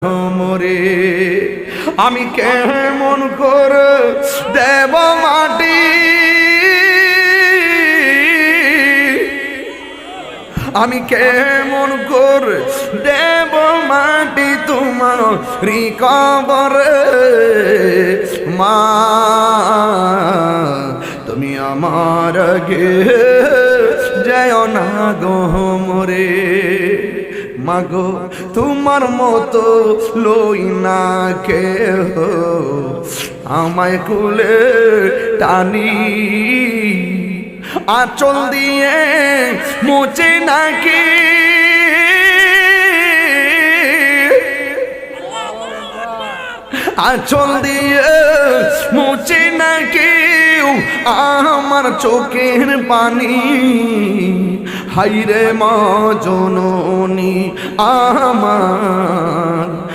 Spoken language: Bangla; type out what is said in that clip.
মোরে আমি কেমন করে দেব মাটি, আমি কেমন করে দেব মাটি তোমার কবরে। মা তুমি আমার আগে যেও না গো মোরে। মাগো তোমার মতো লই না কেহ আমায় কুলে টানি, আঁচল দিয়ে মুছে নাকি আঁচল দিয়ে মুছে নাকি আমার চোখের পানি। হাইরে মা জননী আমার